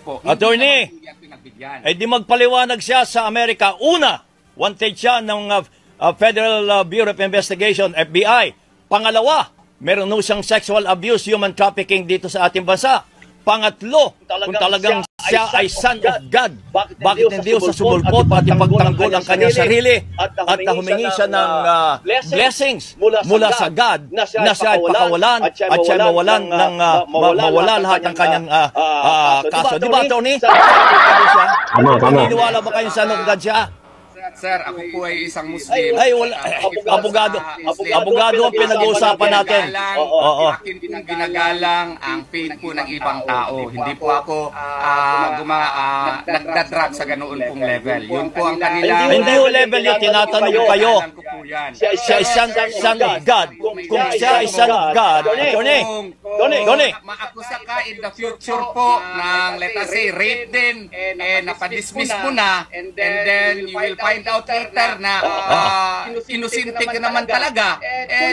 po. Attorney, ay di magpaliwanag siya sa Amerika. Una, wanted siya ng Federal Bureau of Investigation, FBI. Pangalawa, meron no siyang sexual abuse, human trafficking dito sa ating bansa. Pangatlo, kung talagang siya ay son of God, bakit hindi sa sumulpot at ipagtanggol ang kanyang sarili at humingi siya ng blessings mula sa God na siya ay pakawalan at siya ay mawala lahat ng kanyang kaso. Di ba, Tony? Naniniwala ba kayo sa son of God siya? Sir, ako po ay isang Muslim. Ay, wala. Abogado ang pinag-uusapan natin. Akin din ginagalang ang faith po ng ibang tao. Hindi po ako nagdadrag sa ganoon pong level. Yun po ang kanilang... Hindi yung level yun, tinatanong kayo. Siya ay son of God. Kung siya ay son of God, Tony, maakusa ka in the future po ng, let us say, rape din, napadismiss mo na, and then you will find out later na inusinti ka naman talaga,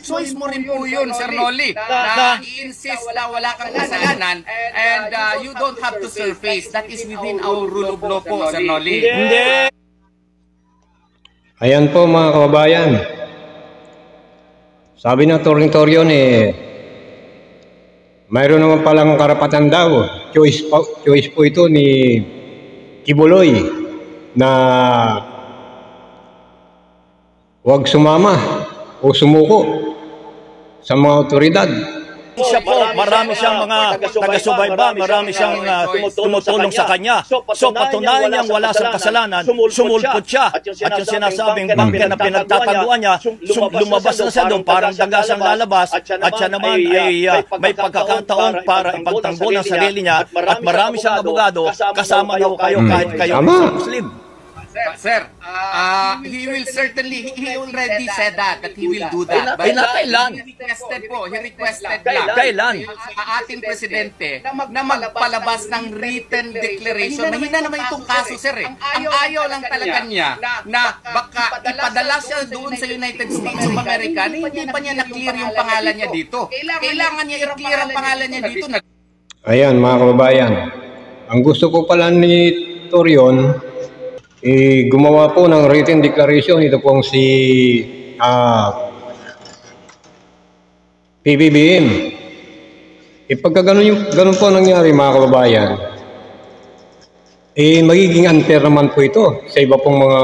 choice mo rin po yun, Sir Noli, na i-insist na wala kang kasalanan and you don't have to surface. That is within our rule of law po, Sir Noli. Hindi. Ayan po mga kababayan. Sabi ng Tornitorio mayroon naman palang karapatan daw. Choice po ito ni Kibuloy na huwag sumama o sumuko sa mga otoridad. Siya po, marami siyang mga taga-subayba, marami siyang tumutulong sa kanya. So patunayan niyang wala sa kasalanan, sumulpot siya. At yung sinasabing bangka na pinagtataguan niya, lumabas na siya doon, parang dagasang lalabas. At siya naman ay may pagkakataon para ipagtanggol ang sarili niya. At marami siyang abogado, kasama daw kayo kahit kayo isang Muslim. Sir, he will certainly, he already said that he will do that. But kailan? He requested lang. Kailan? Sa ating presidente na magpalabas ng written declaration. Mahina naman itong kaso, sir. Ang ayaw lang talaga niya na baka ipadala siya doon sa United States of America na hindi pa niya na-clear yung pangalan niya dito. Kailangan niya i-clear ang pangalan niya dito. Ayan mga kababayan, ang gusto ko pala ni Torion, gumawa po ng written declaration. Ito pong si PBBM. Pagka ganun po nangyari mga kababayan, magiging unfair naman po ito sa iba pong mga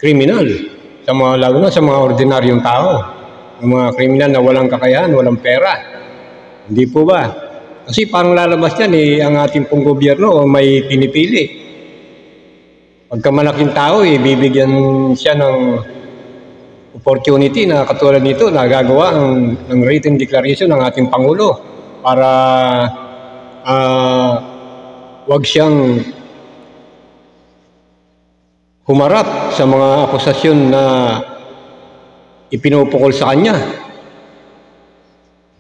kriminal, lalo na sa mga ordinaryong tao, yung mga kriminal na walang kakayahan, walang pera. Hindi po ba? Kasi parang lalabas yan ang ating pong gobyerno may pinipili. Pagka malaking tao, bibigyan siya ng opportunity na katulad nito na gagawa ng written declaration ng ating Pangulo para wag siyang humarap sa mga akusasyon na ipinupukol sa kanya.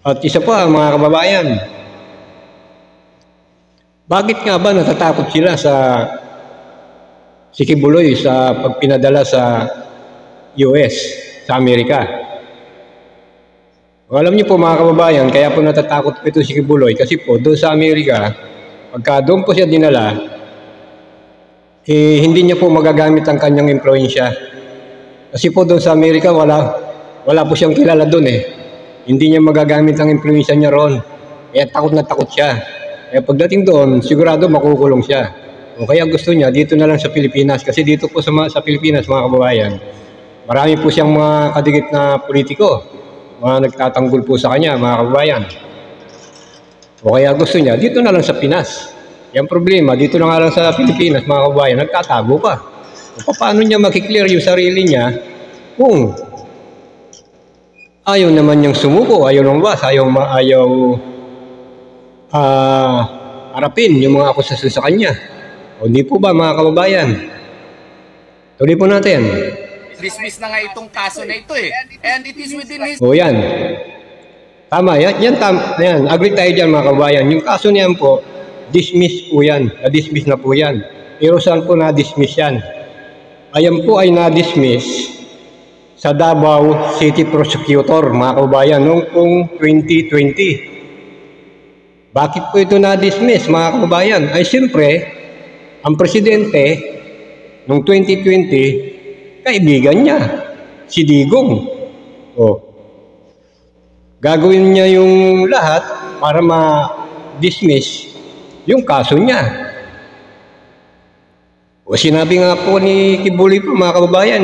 At isa pa mga kababayan, bakit nga ba natatakot sila si Kibuloy sa pagpinadala sa US, sa Amerika? Alam niyo po mga kababayan, kaya po natatakot po ito si Kibuloy kasi po doon sa Amerika, pagka doon po siya dinala, hindi niya po magagamit ang kanyang impluensya. Kasi po doon sa Amerika, wala po siyang kilala doon Hindi niya magagamit ang impluensya niya roon. Kaya takot na takot siya. Pagdating doon, sigurado makukulong siya. O kaya gusto niya dito na lang sa Pilipinas. Kasi dito po sa Pilipinas, mga kababayan, marami po siyang mga kadikit na politiko. Mga nagtatanggol po sa kanya, mga kababayan. O kaya gusto niya dito na lang sa Pinas. Yung problema, dito na nga lang sa Pilipinas, mga kababayan, nagtatago pa. O paano niya makiklear yung sarili niya kung ayaw naman niyang sumuko, ayaw lumabas, ayaw harapin yung mga akusasyon sa kanya. O di po ba mga kababayan? Tuloy po natin. Dismiss na nga itong kaso na ito And it is within his... O yan. Tama yan. Yan. Agree tayo dyan mga kababayan. Yung kaso niyan po, dismiss po yan. Na-dismiss na po yan. Pero saan po na-dismiss yan? Ayan po ay na-dismiss sa Davao City Prosecutor mga kababayan noong 2020. Bakit po ito na-dismiss, mga kababayan? Ay siyempre, ang presidente noong 2020, kaibigan niya, si Digong. Gagawin niya yung lahat para ma-dismiss yung kaso niya. Sinabi nga po ni Kibuloy po, mga kababayan,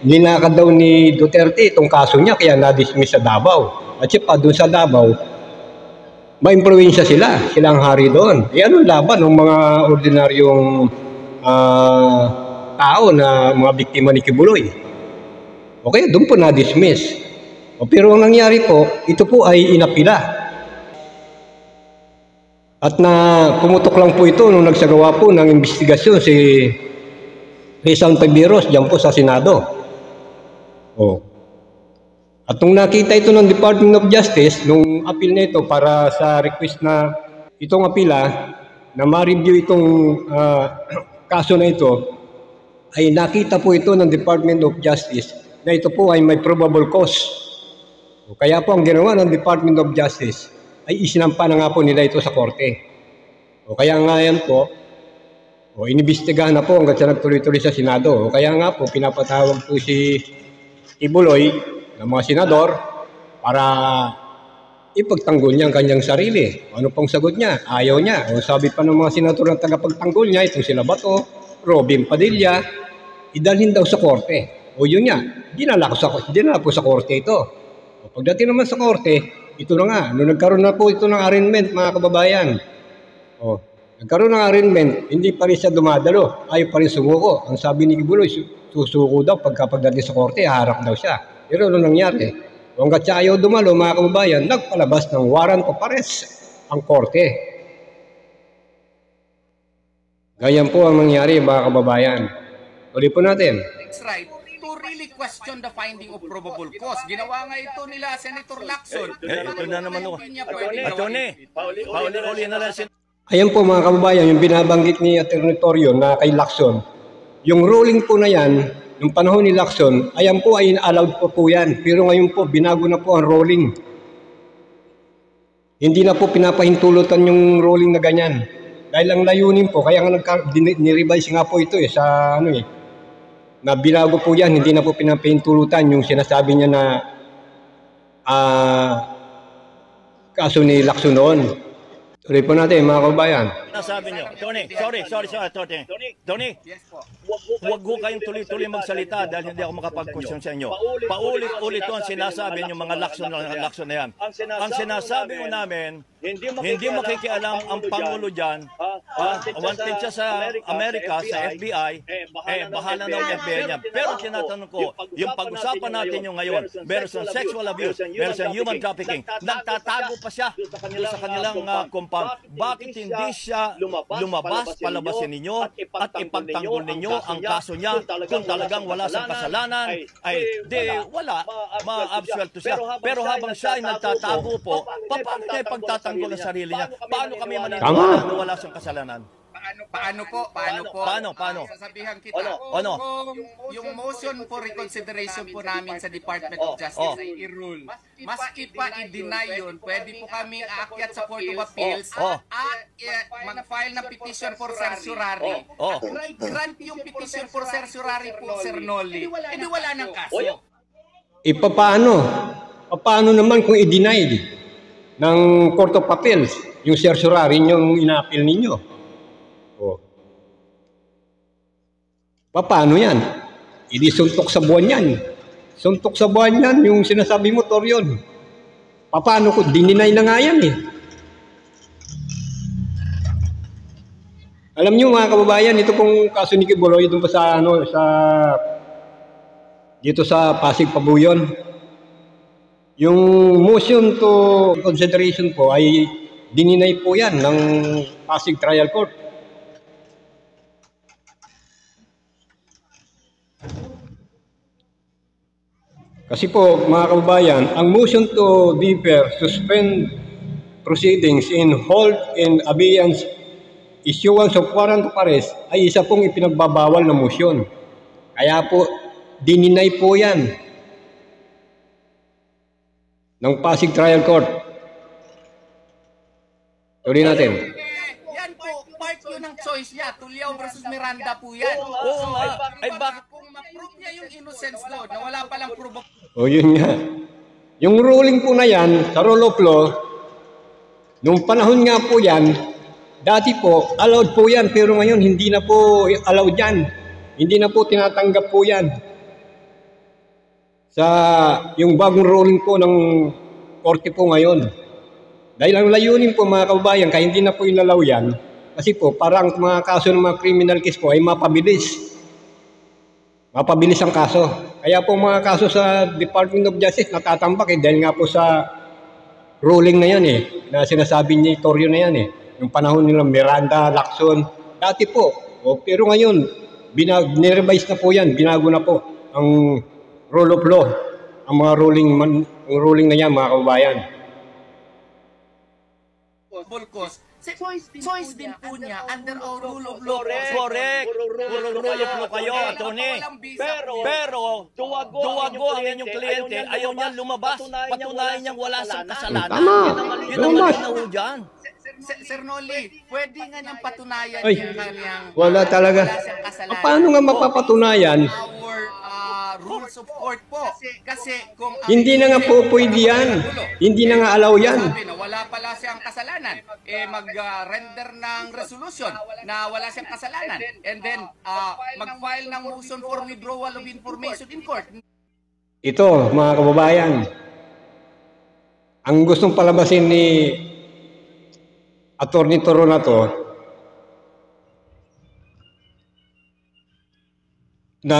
ninakad daw ni Duterte itong kaso niya kaya na-dismiss sa Davao. At siya pa doon sa Davao, ma-impluwensya sila ang hari doon. Anong laban ng mga ordinaryong tao na mga biktima ni Kibuloy? Okay, doon po na-dismiss. Pero ang nangyari po, ito po ay inapila. At pumutok lang po ito nung nagsagawa po ng investigasyon si Rizal Taveros diyan po sa Senado. At nung nakita ito ng Department of Justice, nung appeal na ito para sa request na itong apila, na ma-review itong kaso na ito, ay nakita po ito ng Department of Justice na ito po ay may probable cause. Kaya po ang ginawa ng Department of Justice ay isinampa na nga po nila ito sa korte. Kaya nga yan po, inimbestigahan na po hanggang sa nagtuloy-tuloy sa Senado. Kaya nga po, pinapatawag po si Kibuloy ng mga senador para ipagtanggol niya ang kanyang sarili. Ano pong sagot niya? Ayaw niya. Sabi pa ng mga senador na tagapagtanggol niya, itong sila Bato, Robin Padilla, idalhin daw sa korte. Yun niya, dinala po sa korte ito. Pagdating naman sa korte, ito na nga, nung nagkaroon na po ito ng arraignment, mga kababayan. Nagkaroon ng arraignment, hindi pa rin siya dumadalo, ayaw pa rin sumuko. Ang sabi ni Kibuloy, susuko daw pagdating sa korte, harap daw siya. Pero ano nangyari? Hanggat siya ayaw dumalo, mga kababayan, nagpalabas ng warrant of arrest ang korte. Ganyan po ang nangyari, mga kababayan. Ulit po natin. That's right. To really question the finding of probable cause. Ginawa nga ito nila Senator Lacson. Ito na naman ako. Attorney, pauli-uli na lang. Ayan po mga kababayan, yung binabanggit ni Attorney Torio na kay Lacson. Yung ruling po na yan, yung panahon ni Lacson, ayan po ay allowed po yan. Pero ngayon po, binago na po ang ruling. Hindi na po pinapahintulutan yung ruling na ganyan. Dahil ang layunin po, kaya nga nirevise nga po ito sa na binago po yan, hindi na po pinapahintulutan yung sinasabi niya na kaso ni Lacson noon. Tuloy po natin, mga kababayan. Nasabi niyo, Tony, sorry, Tony. Yes po. Huwag ho kayong tuloy-tuloy magsalita dahil hindi ako makapag-question sa inyo. Paulit-ulit ang sinasabi yung mga Lacson na yan. Ang sinasabi mo namin, hindi makikialam ang Pangulo dyan, wanted siya sa Amerika, sa FBI, bahala na ang FBI niya. Pero tinatanong ko, yung pag-usapan natin yung ngayon, meron sa sexual abuse, meron sa human trafficking, nagtatago pa siya sa kanilang compound. Bakit hindi siya lumabas, palabasin ninyo at ipagtanggol ninyo ang kaso niya kung talagang wala siyang kasalanan, ay wala, ma-absuelto siya. Pero habang siya ay nagtatago po, paano niya ipagtatanggol ang sarili niya? Paano kami maniniwala na wala siyang kasalanan? Paano po? Paano? Sasabihan kita. Yung motion for reconsideration po namin sa Department of Justice ay i-rule. Maski pa i-deny yun, pwede po kami aakyat sa Court of Appeals at mag-file ng petition for certiorari. Grant yung petition for certiorari po, Sir Noli. Hindi wala ng kaso. Paano naman kung i-deny ng Court of Appeals yung certiorari yung ina-appeal ninyo? Paano yan? Hindi suntok sa buwan yan. Suntok sa buwan yan, yung sinasabi mo, Torion. Paano ko? Dininay na nga yan Alam niyo mga kababayan, ito pong kaso ni Kibuloy doon pa dito sa Pasig Pabuyon. Yung motion to consideration po ay dininay po yan ng Pasig Trial Court. Kasi po, mga kababayan, ang motion to defer, suspend proceedings in hold in abeyance issuance of warrant of arrest ay isa pong ipinagbabawal na motion. Kaya po, dininay po yan ng Pasig Trial Court. Tuloy natin. Yan po, part yun ng choice niya. Tulyao versus Miranda po yan. Oo nga. Ay, Kung ma-prove niya yung innocence doon, na wala palang proof of... O yun nga. Yung ruling po na yan, sa rule of law, nung panahon nga po yan, dati po, allowed po yan, pero ngayon hindi na po allowed yan. Hindi na po tinatanggap po yan. Sa yung bagong ruling po ng korte po ngayon. Dahil ang layunin po mga kababayan, kaya hindi na po ilalaw yan, kasi po parang mga kaso ng mga criminal case po ay mapabilis. Mapabilis ang kaso. Kaya po mga kaso sa Department of Justice natatambak dahil nga po sa ruling na yan na sinasabi ni Torrio na yan yung panahon nila Miranda, Lacson, dati po. Pero ngayon, nirevise na po yan, binago na po ang rule of law, ang mga ruling na yan mga kababayan. Bulkos. Choice din po niya under our rule of law. Correct. Rule of law kayo, attorney. Pero, duwago ang inyong kliyente, ayaw niya lumabas. Patunayan niyang wala siyang kasalanan. Tama. Yun ang malinaw dyan. Sir Noli, pwede nga niyang patunayan Ay, yung kanyang... wala talaga. siyang kasalanan. Paano nga mapapatunayan? Our rules of court po. Kasi kung... Hindi na nga po pwede yan. Hindi na nga allow yan. Sabi na wala pala siyang kasalanan. Mag-render ng resolution na wala siyang kasalanan. And then, mag-file ng motion for withdrawal of information in court. Ito, mga kababayan, ang gustong palabasin ni Attorney Toro na to, na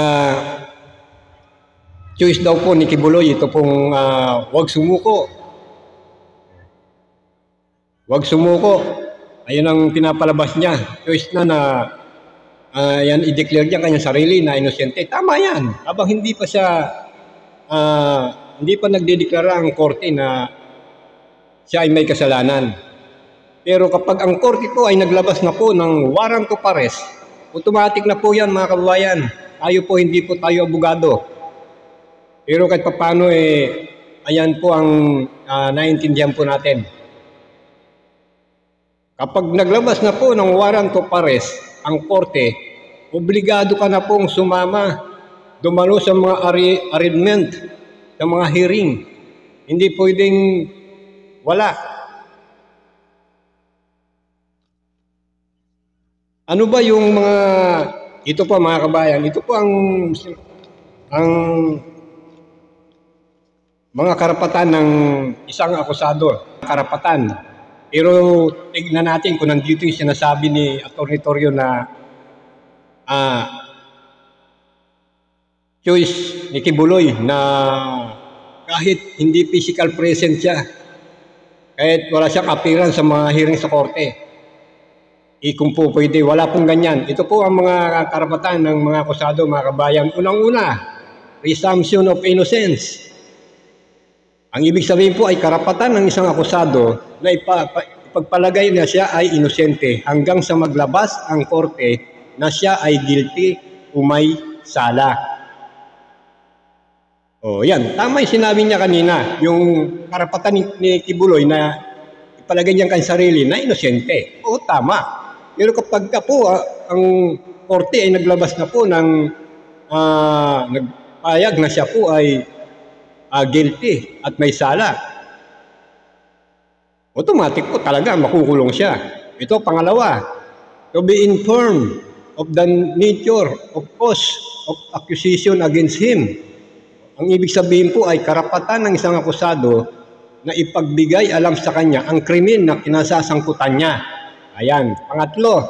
choice daw po ni Kibuloy, ito pong wag sumuko. Wag sumuko. Ayun ang pinapalabas niya. Choice na yan i-declare niya kanyang sarili na inosente. Tama yan. Habang hindi pa siya hindi pa nagdedeklara ang korte na siya ay may kasalanan. Pero kapag ang korte po ay naglabas na po ng warrant of arrest, automatic na po yan mga kababayan. Hindi po tayo abogado. Pero kahit paano ayan po ang naiintindihan po natin. Kapag naglabas na po ng warrant of arrest ang korte, obligado ka na pong sumama, dumalo sa mga arraignment, sa mga hearing. Hindi pwedeng wala. Ano ba yung mga, ito po mga kabayan, ito po ang mga karapatan ng isang akusado. Karapatan. Pero tignan natin kung nandito yung sinasabi ni Attorney Torrio na choice ni Kibuloy na kahit hindi physical present siya, kahit wala siyang appearance sa mga hearing sa korte, kung po pwede, wala pong ganyan. Ito po ang mga karapatan ng mga akusado, mga kabayan. Unang-una, presumption of innocence. Ang ibig sabihin po ay karapatan ng isang akusado na ipagpalagay na siya ay inosente hanggang sa maglabas ang korte na siya ay guilty o may sala. O yan, tama yung sinabi niya kanina, yung karapatan ni Kibuloy na ipalagay niya kanyang sarili na inosente. O tama. Pero kapag po ang korte ay naglabas na po ng nagpayag na siya po ay guilty at may sala, automatic po talaga makukulong siya. Ito pangalawa, to be informed of the nature of cause of accusation against him. Ang ibig sabihin po ay karapatan ng isang akusado na ipagbigay alam sa kanya ang krimen na kinasasangkutan niya. Ayan. Pangatlo,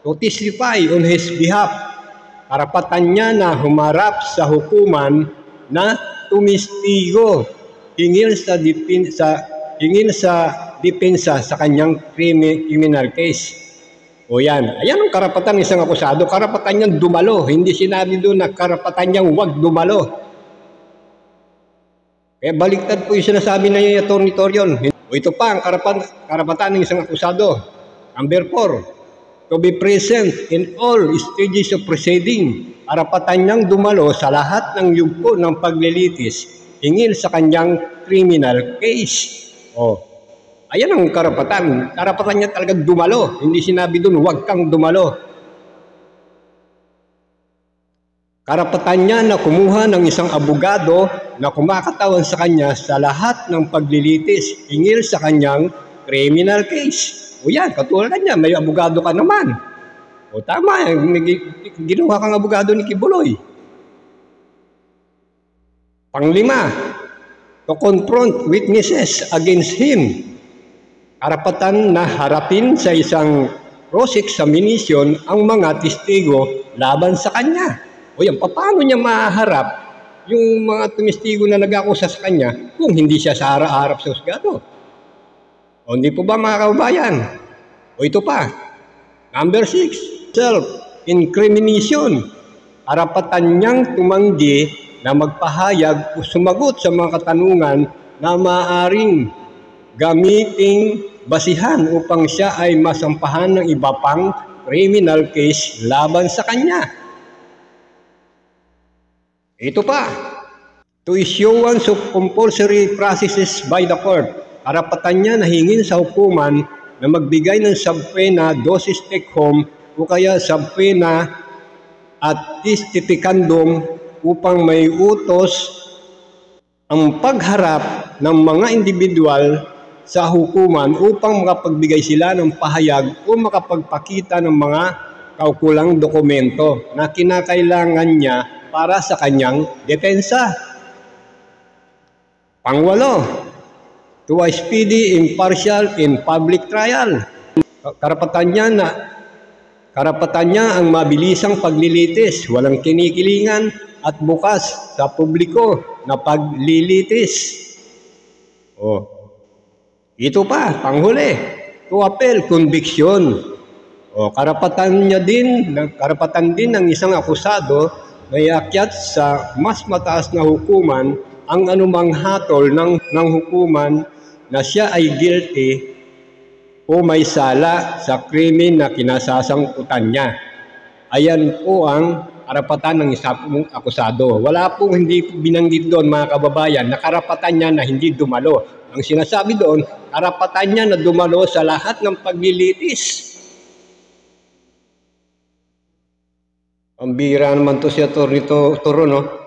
to testify on his behalf. Karapatan niya na humarap sa hukuman na tumistigo hingil sa depensa sa kanyang criminal case. O yan. Ayan ang karapatan ng isang akusado. Karapatan niyang dumalo. Hindi sinabi doon na karapatan niyang wag dumalo. Kaya baliktad po yung sinasabi na yung Attorney Torion. O ito pa ang karapatan ng isang akusado. Number 4, to be present in all stages of proceeding. Karapatan niyang dumalo sa lahat ng yugto ng paglilitis hingil sa kanyang criminal case. Ayan ang karapatan. Karapatan niya talagang dumalo. Hindi sinabi doon, huwag kang dumalo. Karapatan niya na kumuha ng isang abogado na kumakatawan sa kanya sa lahat ng paglilitis hingil sa kanyang criminal case. O yan, katulad niya, may abogado ka naman. O tama, ginawa kang abogado ni Kibuloy. Panglima, to confront witnesses against him. Karapatan na harapin sa isang cross-examination ang mga testigo laban sa kanya. O yan, paano niya maharap yung mga testigo na nag-akusa sa kanya kung hindi siya sa harap sa husgado? O hindi po ba mga kababayan? O ito pa, number 6, self-incrimination. Karapatan niyang tumanggi na magpahayag o sumagot sa mga katanungan na maaaring gamiting basihan upang siya ay masampahan ng iba pang criminal case laban sa kanya. Ito pa, to issuance of compulsory processes by the court. Karapatan niya na hingin sa hukuman na magbigay ng subpoena, dosis take home, o kaya subpoena at testificandum upang may utos ang pagharap ng mga individual sa hukuman upang makapagbigay sila ng pahayag o makapagpakita ng mga kaukulang dokumento na kinakailangan niya para sa kanyang depensa. Pangwalo, to a speedy, impartial, and public trial. Karapatan niya ang mabilisang paglilitis, walang kinikilingan at bukas sa publiko na paglilitis. Ito pa, panghuli, to appeal conviction. Karapatan din ng isang akusado na iakyat sa mas mataas na hukuman ang anumang hatol ng hukuman na siya ay guilty o may sala sa krimen na kinasasangkutan niya. Ayan po ang karapatan ng isang akusado. Wala pong hindi binanggit doon mga kababayan na karapatan niya na hindi dumalo. Ang sinasabi doon, karapatan niya na dumalo sa lahat ng paglilitis. Ang bira naman to si Atty. Toro, no?